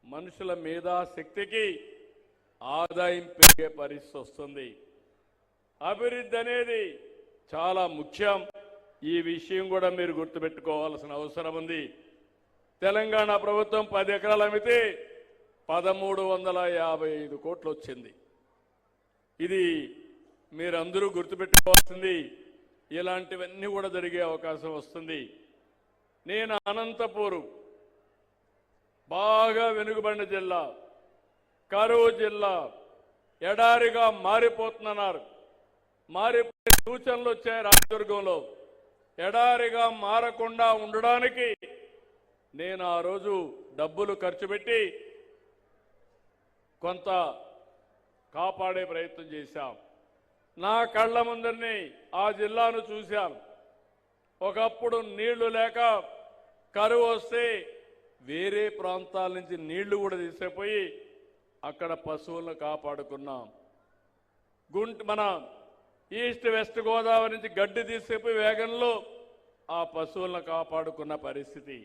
మనుషుల మేధాశక్తికి ఆదాయం పెరిగే పరిస్థితి వస్తుంది. అభివృద్ధి అనేది చాలా ముఖ్యం. ఈ విషయం కూడా మీరు గుర్తుపెట్టుకోవాల్సిన అవసరం ఉంది. తెలంగాణ ప్రభుత్వం 10 ఎకరాలు అమ్మితే 1355 కోట్లు వచ్చింది. ఇది మీరందరూ గుర్తుపెట్టుకోవాల్సింది. ఇలాంటివన్నీ కూడా జరిగే అవకాశం వస్తుంది. నేను అనంతపూరు బాగా వెనుకబడిన జిల్లా, కరువు జిల్లా, ఎడారిగా మారిపోతున్నారు. మారిపోయే సూచనలు వచ్చాయి. రాజదుర్గంలో ఎడారిగా మారకుండా ఉండడానికి నేను ఆ రోజు డబ్బులు ఖర్చు పెట్టి కొంత కాపాడే ప్రయత్నం చేశాం. నా కళ్ళ ముందరిని ఆ జిల్లాను చూశాను. ఒకప్పుడు నీళ్లు లేక కరువు వస్తే వేరే ప్రాంతాల నుంచి నీళ్లు కూడా తీసుకుపోయి అక్కడ పశువులను కాపాడుకున్నాం. మన ఈస్ట్ వెస్ట్ గోదావరి నుంచి గడ్డి తీసుకుపోయి వేగంలో ఆ పశువులను కాపాడుకున్న పరిస్థితి.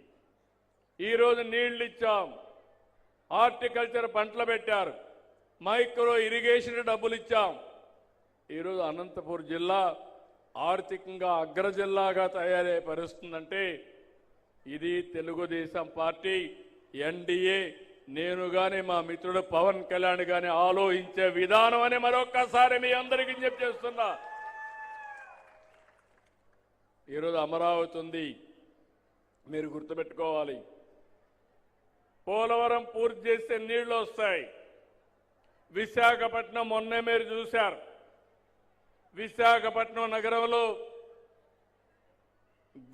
ఈరోజు నీళ్లు ఇచ్చాం, హార్టికల్చర్ పంటలు పెట్టారు, మైక్రో ఇరిగేషన్ డబ్బులు ఇచ్చాం. ఈరోజు అనంతపూర్ జిల్లా ఆర్థికంగా అగ్ర జిల్లాగా తయారై పరిస్తుందంటే ఇది తెలుగుదేశం పార్టీ, ఎన్డీఏ, నేను గాని మా మిత్రుడు పవన్ కళ్యాణ్ గాని ఆలోచించే విధానం అని మరొక్కసారి మీ అందరికీ చేస్తున్నా. ఈరోజు అమరావతి ఉంది, మీరు గుర్తుపెట్టుకోవాలి. పోలవరం పూర్తి చేస్తే నీళ్లు వస్తాయి. విశాఖపట్నం మొన్నే మీరు చూశారు. విశాఖపట్నం నగరంలో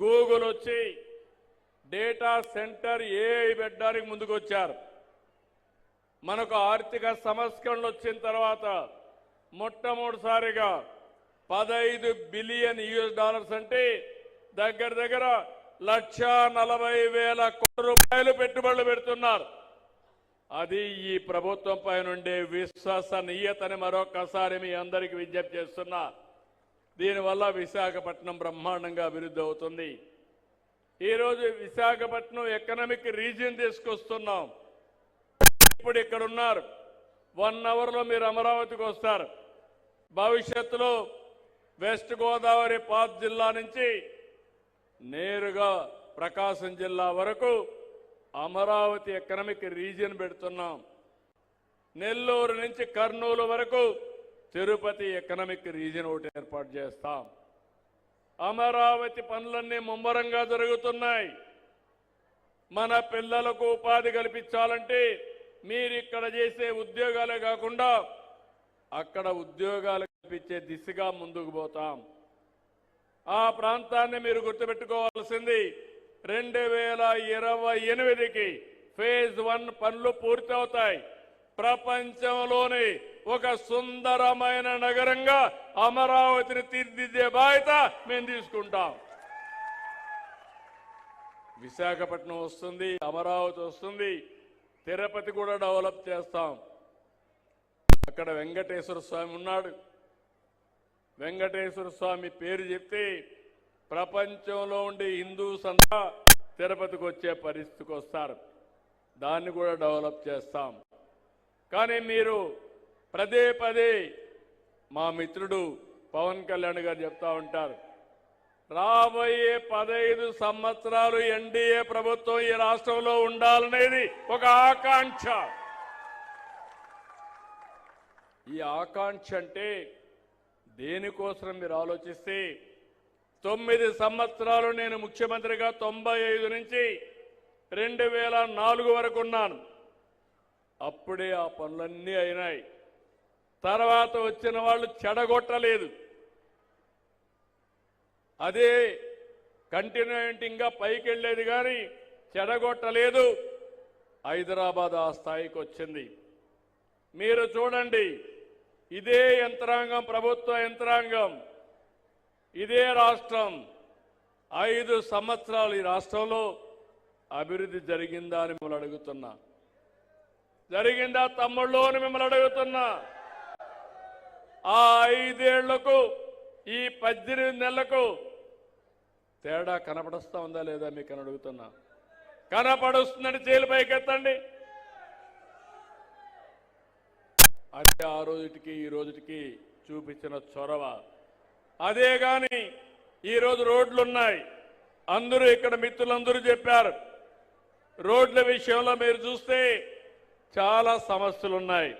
గూగుల్ వచ్చి డేటా సెంటర్ ఏఐ పెట్టడానికి ముందుకు వచ్చారు. మనకు ఆర్థిక సంస్కరణలు వచ్చిన తర్వాత మొట్టమొదటిసారిగా 15 బిలియన్ యూఎస్ అంటే దగ్గర దగ్గర 1,40,000 కోట్ల రూపాయలు పెట్టుబడులు పెడుతున్నారు. అది ఈ ప్రభుత్వం పైన ఉండే విశ్వసనీయతని మరొకసారి మీ అందరికీ విజ్ఞప్తి చేస్తున్నా. దీనివల్ల విశాఖపట్నం బ్రహ్మాండంగా అభివృద్ధి అవుతుంది. ఈరోజు విశాఖపట్నం ఎకనామిక్ రీజియన్ తీసుకొస్తున్నాం. ఇప్పుడు ఇక్కడ ఉన్నారు, 1 అవర్లో మీరు అమరావతికి వస్తారు. భవిష్యత్తులో వెస్ట్ గోదావరి పాత్ జిల్లా నుంచి నేరుగా ప్రకాశం జిల్లా వరకు అమరావతి ఎకనామిక్ రీజియన్ పెడుతున్నాం. నెల్లూరు నుంచి కర్నూలు వరకు తిరుపతి ఎకనామిక్ రీజియన్ ఒకటి ఏర్పాటు చేస్తాం. అమరావతి పనులన్నీ ముమ్మరంగా జరుగుతున్నాయి. మన పిల్లలకు ఉపాధి కల్పించాలంటే మీరు ఇక్కడ చేసే ఉద్యోగాలే కాకుండా అక్కడ ఉద్యోగాలు కల్పించే దిశగా ముందుకు పోతాం. ఆ ప్రాంతాన్ని మీరు గుర్తుపెట్టుకోవాల్సింది 2028కి ఫేజ్ 1 పనులు పూర్తవుతాయి. ప్రపంచంలోని ఒక సుందరమైన నగరంగా అమరావతిని తీర్చిదిద్దే బాధ్యత మేము తీసుకుంటాం. విశాఖపట్నం వస్తుంది, అమరావతి వస్తుంది, తిరుపతి కూడా డెవలప్ చేస్తాం. అక్కడ వెంకటేశ్వర స్వామి ఉన్నాడు. వెంకటేశ్వర స్వామి పేరు చెప్తే ప్రపంచంలో ఉండే హిందూస్ అంతా తిరుపతికి వచ్చే పరిస్థితికి వస్తారు. దాన్ని కూడా డెవలప్ చేస్తాం. కానీ మీరు పదే పదే మా మిత్రుడు పవన్ కళ్యాణ్ గారు చెప్తా ఉంటారు, రాబోయే 15 సంవత్సరాలు ఎన్డీఏ ప్రభుత్వం ఈ రాష్ట్రంలో ఉండాలనేది ఒక ఆకాంక్ష. ఈ ఆకాంక్ష అంటే దేనికోసం మీరు ఆలోచిస్తే 9 సంవత్సరాలు నేను ముఖ్యమంత్రిగా 95 నుంచి 2004 వరకు ఉన్నాను. అప్పుడే ఆ పనులన్నీ అయినాయి. తర్వాత వచ్చిన వాళ్ళు చెడగొట్టలేదు. అదే కంటిన్యూయింగ్గా పైకి వెళ్ళేది కానీ చెడగొట్టలేదు. హైదరాబాద్ ఆ స్థాయికి వచ్చింది. మీరు చూడండి, ఇదే యంత్రాంగం, ప్రభుత్వ యంత్రాంగం, ఇదే రాష్ట్రం 5 సంవత్సరాలు ఈ రాష్ట్రంలో అభివృద్ధి జరిగిందా అని మిమ్మల్ని అడుగుతున్నా. జరిగిందా తమ్ముళ్ళు అని మిమ్మల్ని అడుగుతున్నా. ఆ 5 ఏళ్లకు ఈ 18 నెలలకు తేడా కనపడస్తా ఉందా లేదా మీకు అని అడుగుతున్నా. కనపడుస్తుందని చేలు పైకెత్తండి. అదే ఆ రోజుటికి ఈ రోజుటికి చూపించిన చొరవ. అదే గాని ఈరోజు రోడ్లున్నాయి. అందరూ ఇక్కడ మిత్రులందరూ చెప్పారు. రోడ్ల విషయంలో మీరు చూస్తే చాలా సమస్యలున్నాయి.